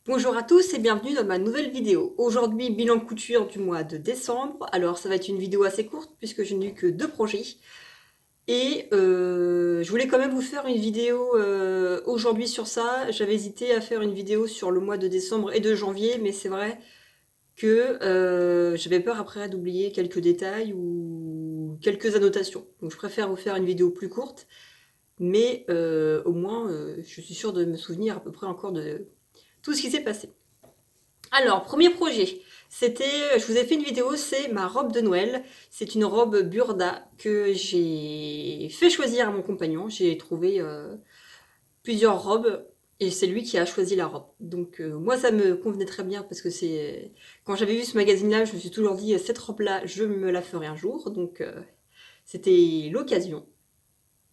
Bonjour à tous et bienvenue dans ma nouvelle vidéo. Aujourd'hui, bilan couture du mois de décembre. Alors ça va être une vidéo assez courte puisque je n'ai eu que 2 projets. Et je voulais quand même vous faire une vidéo aujourd'hui sur ça. J'avais hésité à faire une vidéo sur le mois de décembre et de janvier, mais c'est vrai que j'avais peur après d'oublier quelques détails ou quelques annotations. Donc je préfère vous faire une vidéo plus courte, mais au moins je suis sûre de me souvenir à peu près encore de tout ce qui s'est passé. Alors, premier projet, je vous ai fait une vidéo, c'est ma robe de Noël. C'est une robe Burda que j'ai fait choisir à mon compagnon. J'ai trouvé plusieurs robes et c'est lui qui a choisi la robe. Donc moi ça me convenait très bien parce que quand j'avais vu ce magazine-là, je me suis toujours dit cette robe-là, je me la ferai un jour. Donc c'était l'occasion.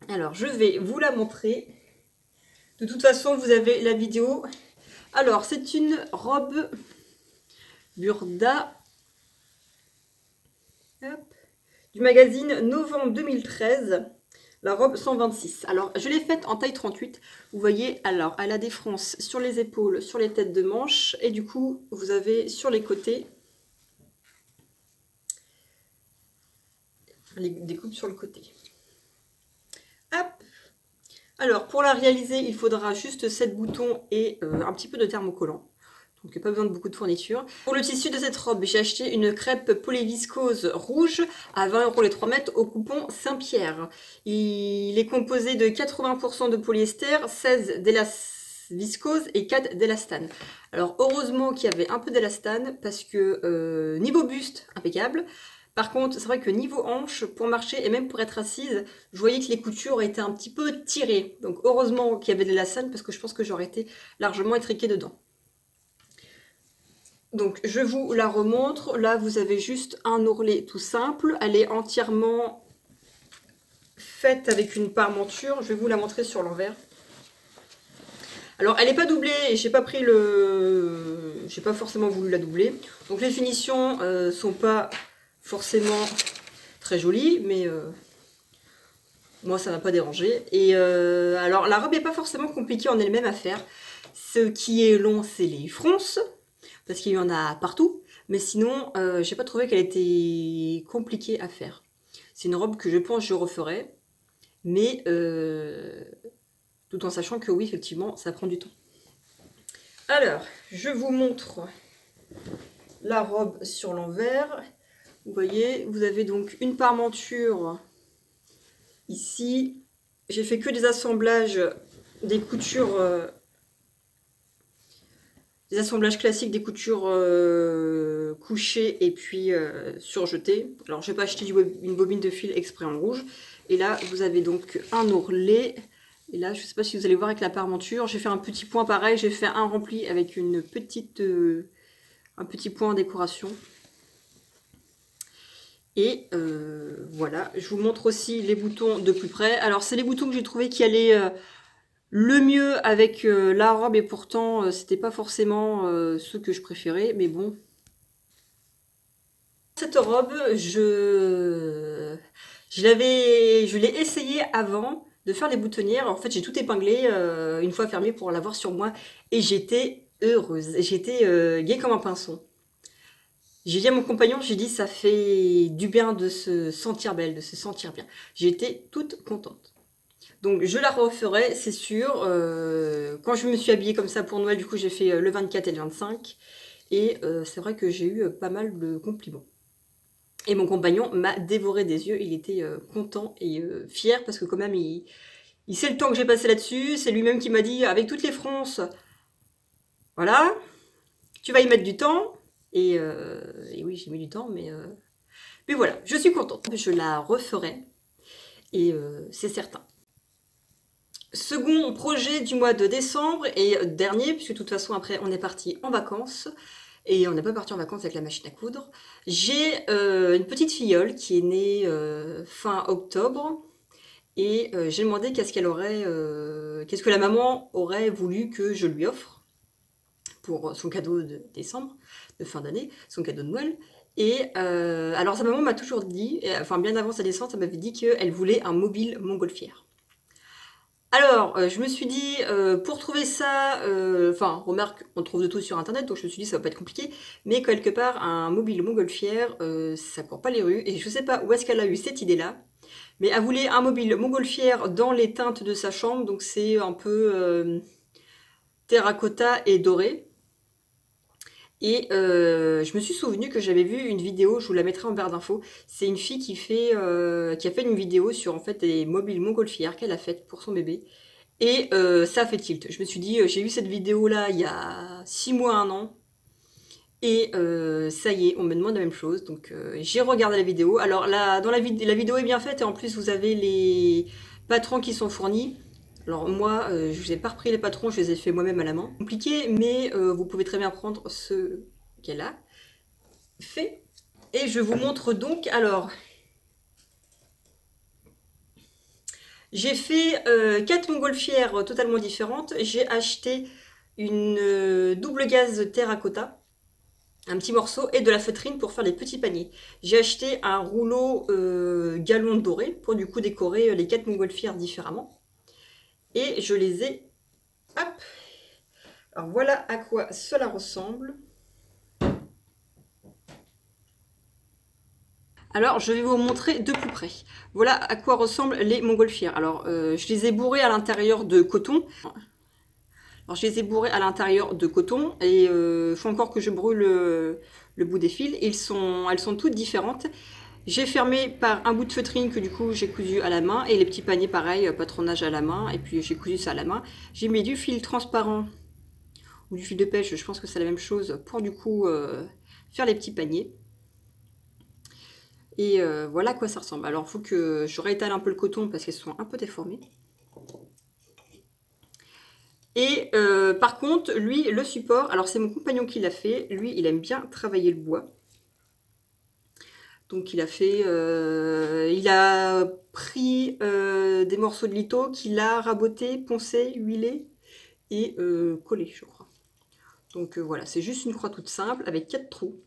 Alors je vais vous la montrer. De toute façon, vous avez la vidéo. Alors, c'est une robe Burda du magazine Novembre 2013, la robe 126. Alors, je l'ai faite en taille 38. Vous voyez, alors, elle a des fronces sur les épaules, sur les têtes de manches, et du coup, vous avez sur les côtés des découpes sur le côté. Hop. Alors, pour la réaliser, il faudra juste 7 boutons et un petit peu de thermocollant. Donc pas besoin de beaucoup de fournitures. Pour le tissu de cette robe, j'ai acheté une crêpe polyviscose rouge à 20 € les 3 mètres au coupon Saint-Pierre. Il est composé de 80% de polyester, 16 d'élasviscose et 4 d'élastane. Alors heureusement qu'il y avait un peu d'élastane parce que niveau buste, impeccable. Par contre, c'est vrai que niveau hanche, pour marcher et même pour être assise, je voyais que les coutures étaient un petit peu tirées. Donc heureusement qu'il y avait de l'élastane parce que je pense que j'aurais été largement étriquée dedans. Donc je vous la remontre, là vous avez juste un ourlet tout simple, elle est entièrement faite avec une parmenture, je vais vous la montrer sur l'envers. Alors elle n'est pas doublée et j'ai pas forcément voulu la doubler, donc les finitions sont pas forcément très jolies, mais moi ça m'a pas dérangé. Et alors la robe n'est pas forcément compliquée en elle-même à faire, ce qui est long c'est les fronces, parce qu'il y en a partout, mais sinon, j'ai pas trouvé qu'elle était compliquée à faire. C'est une robe que je pense que je referai, mais tout en sachant que oui, effectivement, ça prend du temps. Alors, je vous montre la robe sur l'envers. Vous voyez, vous avez donc une parmenture ici. J'ai fait que des assemblages, des coutures... des assemblages classiques, des coutures couchées et puis surjetées. Alors je n'ai pas acheté une bobine de fil exprès en rouge. Et là vous avez donc un ourlet. Et là je ne sais pas si vous allez voir avec la parmenture. J'ai fait un petit point pareil. J'ai fait un rempli avec un petit point en décoration. Et voilà, je vous montre aussi les boutons de plus près. Alors c'est les boutons que j'ai trouvé qui allaient... le mieux avec la robe et pourtant c'était pas forcément ce que je préférais, mais bon. Cette robe, je l'ai essayé avant de faire les boutonnières. En fait, j'ai tout épinglé une fois fermé pour l'avoir sur moi et j'étais heureuse. J'étais gaie comme un pinson. J'ai dit à mon compagnon, j'ai dit ça fait du bien de se sentir belle, de se sentir bien. J'étais toute contente. Donc je la referai, c'est sûr. Quand je me suis habillée comme ça pour Noël, du coup j'ai fait le 24 et le 25. Et c'est vrai que j'ai eu pas mal de compliments. Et mon compagnon m'a dévoré des yeux, il était content et fier parce que quand même il sait le temps que j'ai passé là-dessus. C'est lui-même qui m'a dit avec toutes les fronces, voilà, tu vas y mettre du temps. Et oui j'ai mis du temps, mais voilà, je suis contente. Je la referai et c'est certain. Second projet du mois de décembre et dernier, puisque de toute façon après on est parti en vacances et on n'est pas parti en vacances avec la machine à coudre. J'ai une petite filleule qui est née fin octobre et j'ai demandé qu'est-ce que la maman aurait voulu que je lui offre pour son cadeau de décembre, de fin d'année, son cadeau de Noël. Et alors sa maman m'a toujours dit, enfin bien avant sa naissance, elle m'avait dit qu'elle voulait un mobile montgolfière. Alors, je me suis dit, pour trouver ça, enfin, remarque, on trouve de tout sur internet, donc je me suis dit ça va pas être compliqué, mais quelque part, un mobile montgolfière, ça court pas les rues, et je sais pas où est-ce qu'elle a eu cette idée-là, mais elle voulait un mobile montgolfière dans les teintes de sa chambre, donc c'est un peu terracotta et doré. Et je me suis souvenu que j'avais vu une vidéo, je vous la mettrai en barre d'infos. C'est une fille qui a fait une vidéo sur en fait les mobiles montgolfières qu'elle a faites pour son bébé. Et ça a fait tilt. Je me suis dit, j'ai vu cette vidéo là il y a 6 mois, 1 an. Et ça y est, on me demande la même chose. Donc j'ai regardé la vidéo. Alors la vidéo est bien faite et en plus vous avez les patrons qui sont fournis. Alors moi, je vous ai pas repris les patrons, je les ai fait moi-même à la main. Compliqué, mais vous pouvez très bien prendre ce qu'elle a fait. Et je vous montre donc, alors, j'ai fait 4 montgolfières totalement différentes. J'ai acheté une double gaze terracotta, un petit morceau, et de la feutrine pour faire les petits paniers. J'ai acheté un rouleau galon doré pour du coup décorer les 4 montgolfières différemment. Et je les ai... Hop. Alors voilà à quoi cela ressemble. Alors je vais vous montrer de plus près. Voilà à quoi ressemblent les montgolfières. Alors je les ai bourrées à l'intérieur de coton. Alors je les ai bourrées à l'intérieur de coton et il faut encore que je brûle le bout des fils. Elles sont toutes différentes. J'ai fermé par un bout de feutrine que du coup j'ai cousu à la main et les petits paniers pareil, patronage à la main et puis j'ai cousu ça à la main. J'ai mis du fil transparent ou du fil de pêche, je pense que c'est la même chose pour du coup faire les petits paniers. Et voilà à quoi ça ressemble. Alors il faut que je réétale un peu le coton parce qu'elles sont un peu déformées. Et par contre, lui, le support, alors c'est mon compagnon qui l'a fait. Lui, il aime bien travailler le bois. Donc il a fait, il a pris des morceaux de litho qu'il a raboté, poncé, huilé et collé, je crois. Donc voilà, c'est juste une croix toute simple avec 4 trous.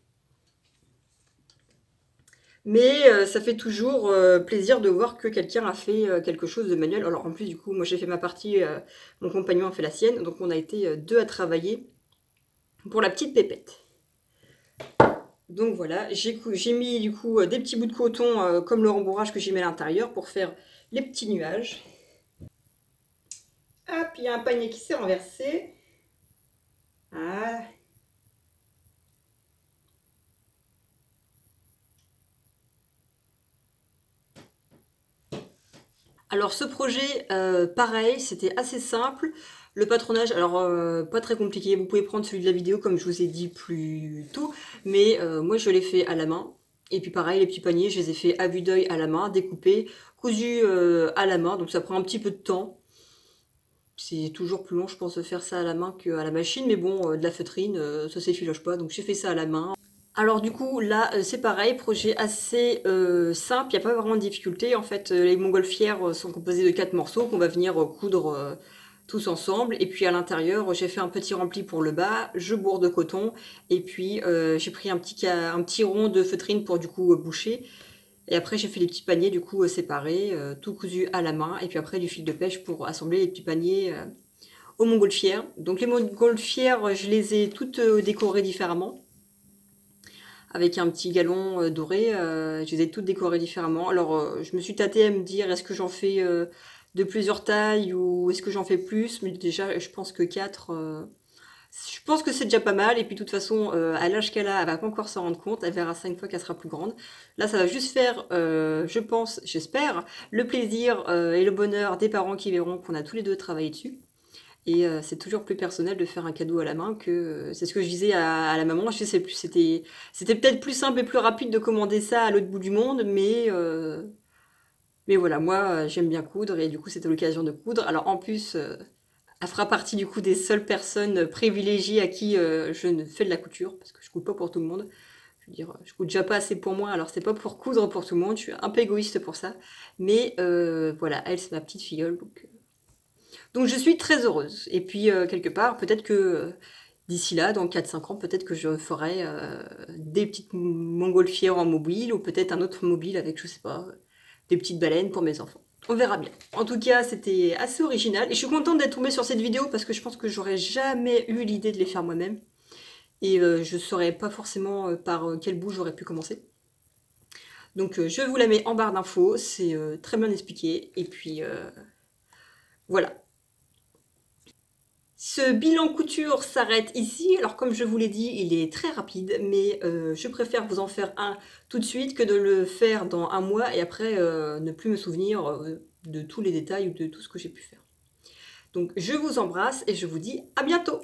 Mais ça fait toujours plaisir de voir que quelqu'un a fait quelque chose de manuel. Alors en plus du coup, moi j'ai fait ma partie, mon compagnon a fait la sienne. Donc on a été deux à travailler pour la petite pépette. Donc voilà, j'ai mis du coup des petits bouts de coton comme le rembourrage que j'ai mis à l'intérieur pour faire les petits nuages. Hop, il y a un panier qui s'est renversé. Voilà. Alors ce projet, pareil, c'était assez simple. Le patronage, alors pas très compliqué, vous pouvez prendre celui de la vidéo comme je vous ai dit plus tôt, mais moi je l'ai fait à la main. Et puis pareil, les petits paniers, je les ai fait à vue d'œil à la main, découpés, cousus à la main, donc ça prend un petit peu de temps. C'est toujours plus long, je pense, de faire ça à la main qu'à la machine, mais bon, de la feutrine, ça s'effiloche pas, donc j'ai fait ça à la main. Alors du coup, là, c'est pareil, projet assez simple, il n'y a pas vraiment de difficulté. En fait, les montgolfières sont composées de 4 morceaux qu'on va venir coudre tous ensemble. Et puis à l'intérieur, j'ai fait un petit rempli pour le bas, je bourre de coton. Et puis j'ai pris un petit rond de feutrine pour du coup boucher. Et après, j'ai fait les petits paniers du coup séparés, tout cousu à la main. Et puis après, du fil de pêche pour assembler les petits paniers aux montgolfières. Donc les montgolfières, je les ai toutes décorées différemment. Avec un petit galon doré, je les ai toutes décorées différemment. Alors je me suis tâtée à me dire est-ce que j'en fais de plusieurs tailles ou est-ce que j'en fais plus, mais déjà je pense que 4, je pense que c'est déjà pas mal. Et puis de toute façon à l'âge qu'elle a, elle va pas encore s'en rendre compte, elle verra ça une fois qu'elle sera plus grande. Là ça va juste faire, je pense, j'espère, le plaisir et le bonheur des parents qui verront qu'on a tous les deux travaillé dessus. Et c'est toujours plus personnel de faire un cadeau à la main que... c'est ce que je disais à la maman, je sais plus, c'était peut-être plus simple et plus rapide de commander ça à l'autre bout du monde, mais voilà, moi j'aime bien coudre et du coup c'était l'occasion de coudre. Alors en plus, elle fera partie du coup des seules personnes privilégiées à qui je ne fais de la couture, parce que je couds pas pour tout le monde. Je veux dire, je couds déjà pas assez pour moi, alors c'est pas pour coudre pour tout le monde, je suis un peu égoïste pour ça. Mais voilà, elle c'est ma petite filleule, donc je suis très heureuse. Et puis quelque part, peut-être que d'ici là, dans 4-5 ans, peut-être que je ferai des petites montgolfières en mobile ou peut-être un autre mobile avec, je sais pas, des petites baleines pour mes enfants. On verra bien. En tout cas, c'était assez original. Et je suis contente d'être tombée sur cette vidéo parce que je pense que j'aurais jamais eu l'idée de les faire moi-même. Et je ne saurais pas forcément par quel bout j'aurais pu commencer. Donc je vous la mets en barre d'infos, c'est très bien expliqué. Et puis voilà. Ce bilan couture s'arrête ici. Alors comme je vous l'ai dit, il est très rapide, mais je préfère vous en faire un tout de suite que de le faire dans un mois et après ne plus me souvenir de tous les détails ou de tout ce que j'ai pu faire. Donc je vous embrasse et je vous dis à bientôt.